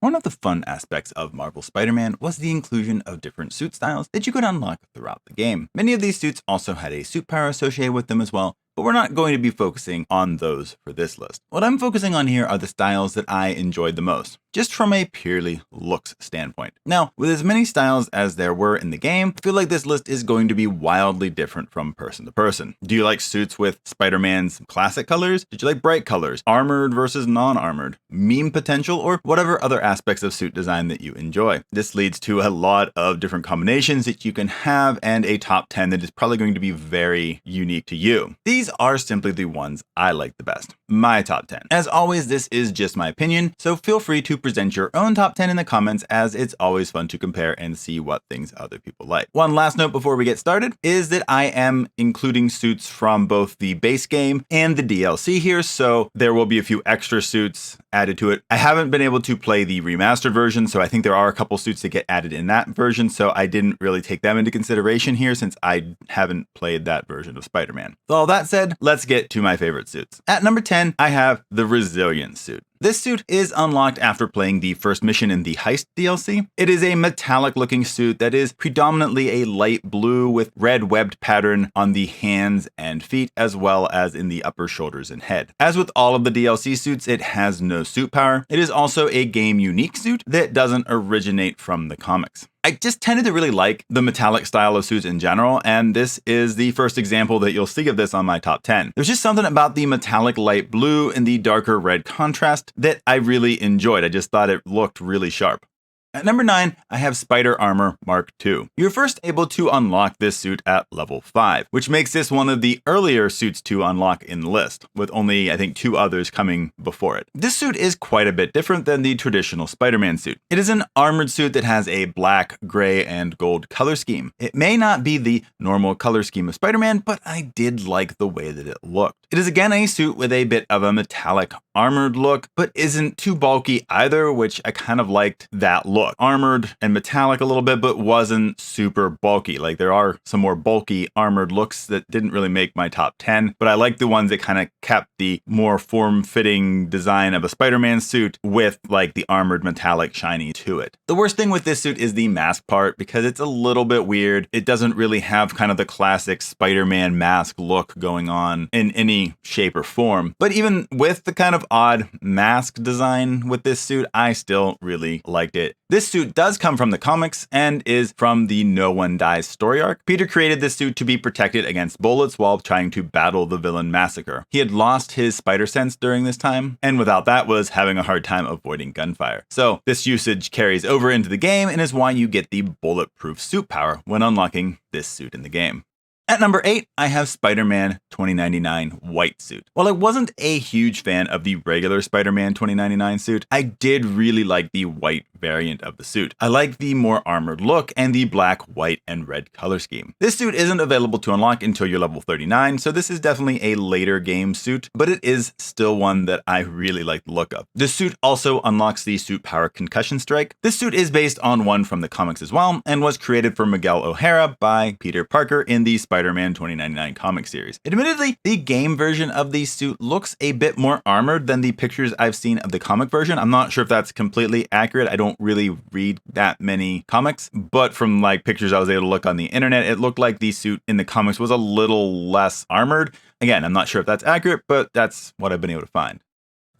One of the fun aspects of Marvel Spider-Man was the inclusion of different suit styles that you could unlock throughout the game. Many of these suits also had a suit power associated with them as well, but we're not going to be focusing on those for this list. What I'm focusing on here are the styles that I enjoyed the most, just from a purely looks standpoint. Now, with as many styles as there were in the game, I feel like this list is going to be wildly different from person to person. Do you like suits with Spider-Man's classic colors? Did you like bright colors? Armored versus non-armored? Meme potential? Or whatever other aspects of suit design that you enjoy. This leads to a lot of different combinations that you can have and a top 10 that is probably going to be very unique to you. These are simply the ones I like the best. My top 10. As always, this is just my opinion, so feel free to present your own top 10 in the comments, as it's always fun to compare and see what things other people like. One last note before we get started is that I am including suits from both the base game and the DLC here, so there will be a few extra suits added to it. I haven't been able to play the remastered version, so I think there are a couple suits that get added in that version, so I didn't really take them into consideration here since I haven't played that version of Spider-Man. With all that said, let's get to my favorite suits. At number 10, I have the Resilience suit. This suit is unlocked after playing the first mission in the Heist DLC. It is a metallic looking suit that is predominantly a light blue with red webbed pattern on the hands and feet, as well as in the upper shoulders and head. As with all of the DLC suits, it has no suit power. It is also a game unique suit that doesn't originate from the comics. I just tended to really like the metallic style of suits in general, and this is the first example that you'll see of this on my top 10. There's just something about the metallic light blue and the darker red contrast that I really enjoyed. I just thought it looked really sharp. At number 9, I have Spider Armor Mark II. You're first able to unlock this suit at level 5, which makes this one of the earlier suits to unlock in the list, with only, I think, 2 others coming before it. This suit is quite a bit different than the traditional Spider-Man suit. It is an armored suit that has a black, gray, and gold color scheme. It may not be the normal color scheme of Spider-Man, but I did like the way that it looked. It is again a suit with a bit of a metallic armored look, but isn't too bulky either, which I kind of liked that look. Armored and metallic a little bit, but wasn't super bulky. Like, there are some more bulky armored looks that didn't really make my top 10, but I like the ones that kind of kept the more form-fitting design of a Spider-Man suit with like the armored metallic shiny to it. The worst thing with this suit is the mask part, because it's a little bit weird. It doesn't really have kind of the classic Spider-Man mask look going on in any shape or form. But even with the kind of odd mask design with this suit, I still really liked it. This suit does come from the comics and is from the No One Dies story arc. Peter created this suit to be protected against bullets while trying to battle the villain Massacre. He had lost his spider sense during this time, and without that was having a hard time avoiding gunfire. So this usage carries over into the game and is why you get the bulletproof suit power when unlocking this suit in the game. At number 8, I have Spider-Man 2099 white suit. While I wasn't a huge fan of the regular Spider-Man 2099 suit, I did really like the white variant of the suit. I like the more armored look and the black, white, and red color scheme. This suit isn't available to unlock until you're level 39, so this is definitely a later game suit, but it is still one that I really like the look of. This suit also unlocks the suit power Concussion Strike. This suit is based on one from the comics as well, and was created for Miguel O'Hara by Peter Parker in the Spider-Man 2099 comic series. Admittedly, the game version of the suit looks a bit more armored than the pictures I've seen of the comic version. I'm not sure if that's completely accurate. I don't really read that many comics, but from like pictures I was able to look on the internet, it looked like the suit in the comics was a little less armored. Again, I'm not sure if that's accurate, but that's what I've been able to find.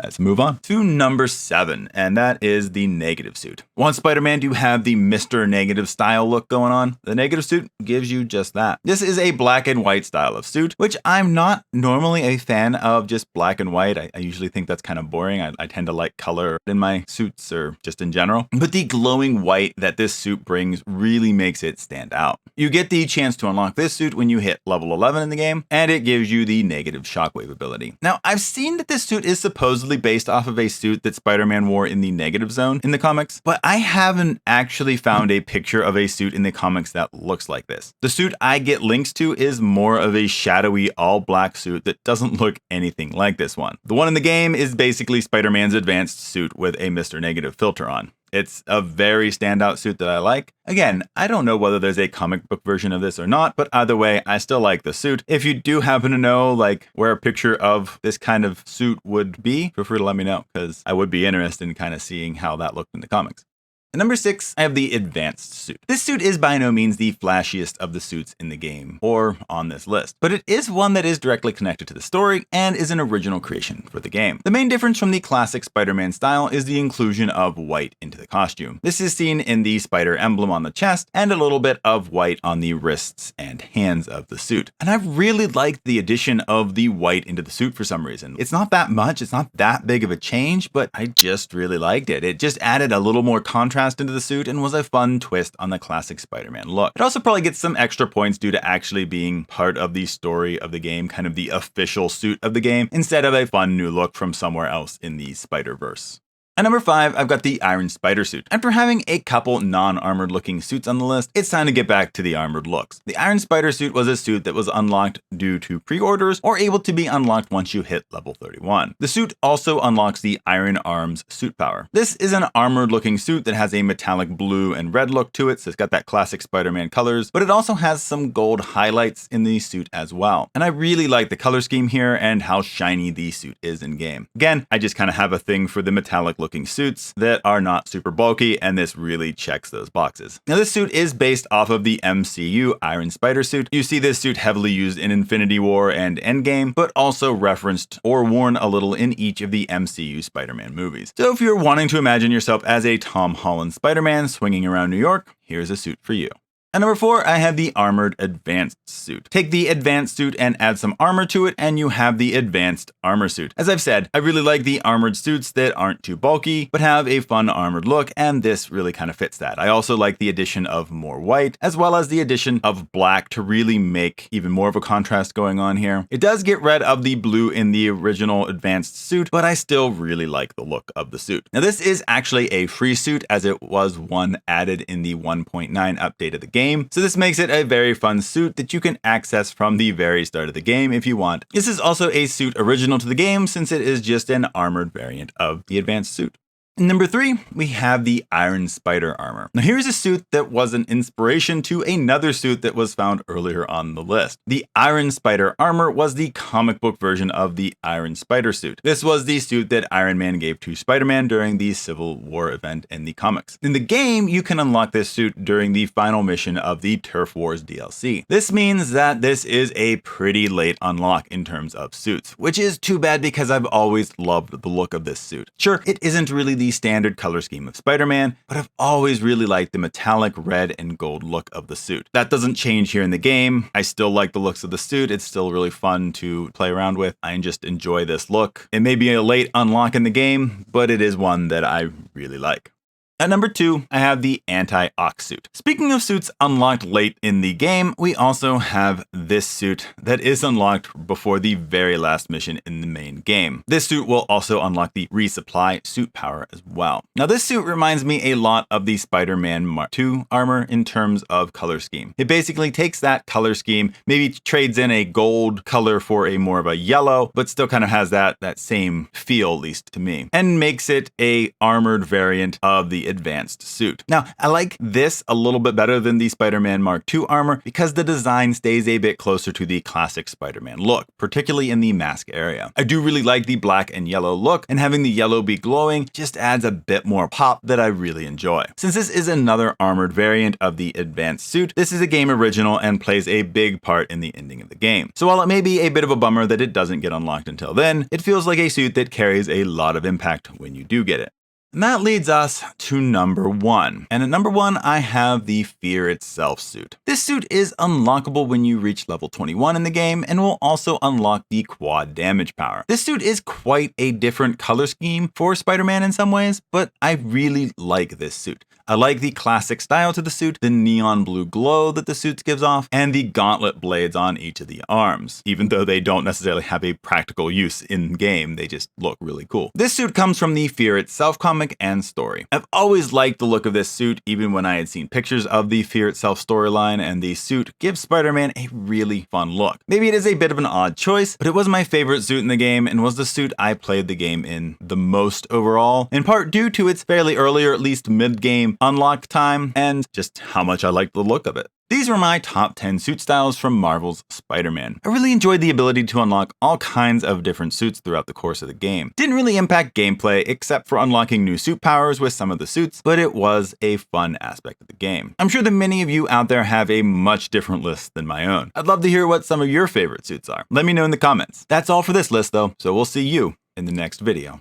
Let's move on to number 7, and that is the Negative suit. Want Spider-Man to have the Mr. Negative style look going on? The Negative suit gives you just that. This is a black and white style of suit, which I'm not normally a fan of just black and white. I usually think that's kind of boring. I tend to like color in my suits or just in general. But the glowing white that this suit brings really makes it stand out. You get the chance to unlock this suit when you hit level 11 in the game, and it gives you the negative shockwave ability. Now, I've seen that this suit is supposedly based off of a suit that Spider-Man wore in the Negative Zone in the comics, but I haven't actually found a picture of a suit in the comics that looks like this. The suit I get links to is more of a shadowy all black suit that doesn't look anything like this one. The one in the game is basically Spider-Man's advanced suit with a Mr. Negative filter on. It's a very standout suit that I like. Again, I don't know whether there's a comic book version of this or not, but either way, I still like the suit. If you do happen to know like where a picture of this kind of suit would be, feel free to let me know, because I would be interested in kind of seeing how that looked in the comics. At number 6, I have the Advanced Suit. This suit is by no means the flashiest of the suits in the game or on this list, but it is one that is directly connected to the story and is an original creation for the game. The main difference from the classic Spider-Man style is the inclusion of white into the costume. This is seen in the spider emblem on the chest and a little bit of white on the wrists and hands of the suit. And I really liked the addition of the white into the suit for some reason. It's not that much, it's not that big of a change, but I just really liked it. It just added a little more contrast into the suit and was a fun twist on the classic Spider-Man look. It also probably gets some extra points due to actually being part of the story of the game, kind of the official suit of the game, instead of a fun new look from somewhere else in the Spider-Verse. At number 5, I've got the Iron Spider suit. After having a couple non-armored looking suits on the list, it's time to get back to the armored looks. The Iron Spider suit was a suit that was unlocked due to pre-orders or able to be unlocked once you hit level 31. The suit also unlocks the Iron Arms suit power. This is an armored looking suit that has a metallic blue and red look to it, so it's got that classic Spider-Man colors, but it also has some gold highlights in the suit as well. And I really like the color scheme here and how shiny the suit is in game. Again, I just kind of have a thing for the metallic looking suits that are not super bulky, and this really checks those boxes. Now, this suit is based off of the MCU Iron Spider suit. You see this suit heavily used in Infinity War and Endgame, but also referenced or worn a little in each of the MCU Spider-Man movies. So if you're wanting to imagine yourself as a Tom Holland Spider-Man swinging around New York, here's a suit for you. At number 4, I have the Armored Advanced Suit. Take the Advanced Suit and add some armor to it, and you have the Advanced Armor Suit. As I've said, I really like the armored suits that aren't too bulky, but have a fun armored look, and this really kind of fits that. I also like the addition of more white, as well as the addition of black to really make even more of a contrast going on here. It does get rid of the blue in the original Advanced Suit, but I still really like the look of the suit. Now, this is actually a free suit, as it was one added in the 1.9 update of the game. So this makes it a very fun suit that you can access from the very start of the game if you want. This is also a suit original to the game, since it is just an armored variant of the Advanced Suit. Number 3, we have the Iron Spider armor. Now, here's a suit that was an inspiration to another suit that was found earlier on the list. The Iron Spider armor was the comic book version of the Iron Spider suit. This was the suit that Iron Man gave to Spider-Man during the Civil War event in the comics. In the game, you can unlock this suit during the final mission of the Turf Wars DLC. This means that this is a pretty late unlock in terms of suits, which is too bad because I've always loved the look of this suit. Sure, it isn't really the standard color scheme of Spider-Man, but I've always really liked the metallic red and gold look of the suit. That doesn't change here in the game. I still like the looks of the suit. It's still really fun to play around with. I just enjoy this look. It may be a late unlock in the game, but it is one that I really like. At number 2, I have the Anti-Ox suit. Speaking of suits unlocked late in the game, we also have this suit that is unlocked before the very last mission in the main game. This suit will also unlock the resupply suit power as well. Now, this suit reminds me a lot of the Spider-Man Mark II armor in terms of color scheme. It basically takes that color scheme, maybe trades in a gold color for a more of a yellow, but still kind of has that same feel, at least to me, and makes it a armored variant of the Advanced Suit. Now, I like this a little bit better than the Spider-Man Mark II armor because the design stays a bit closer to the classic Spider-Man look, particularly in the mask area. I do really like the black and yellow look, and having the yellow be glowing just adds a bit more pop that I really enjoy. Since this is another armored variant of the Advanced Suit, this is a game original and plays a big part in the ending of the game. So while it may be a bit of a bummer that it doesn't get unlocked until then, it feels like a suit that carries a lot of impact when you do get it. And that leads us to number 1. And at number 1, I have the Fear Itself suit. This suit is unlockable when you reach level 21 in the game and will also unlock the quad damage power. This suit is quite a different color scheme for Spider-Man in some ways, but I really like this suit. I like the classic style to the suit, the neon blue glow that the suit gives off, and the gauntlet blades on each of the arms. Even though they don't necessarily have a practical use in game, they just look really cool. This suit comes from the Fear Itself comic and story. I've always liked the look of this suit, even when I had seen pictures of the Fear Itself storyline, and the suit gives Spider-Man a really fun look. Maybe it is a bit of an odd choice, but it was my favorite suit in the game and was the suit I played the game in the most overall, in part due to its fairly early or at least mid-game unlock time and just how much I liked the look of it. These were my top 10 suit styles from Marvel's Spider-Man. I really enjoyed the ability to unlock all kinds of different suits throughout the course of the game. Didn't really impact gameplay except for unlocking new suit powers with some of the suits, but it was a fun aspect of the game. I'm sure that many of you out there have a much different list than my own. I'd love to hear what some of your favorite suits are. Let me know in the comments. That's all for this list though, so we'll see you in the next video.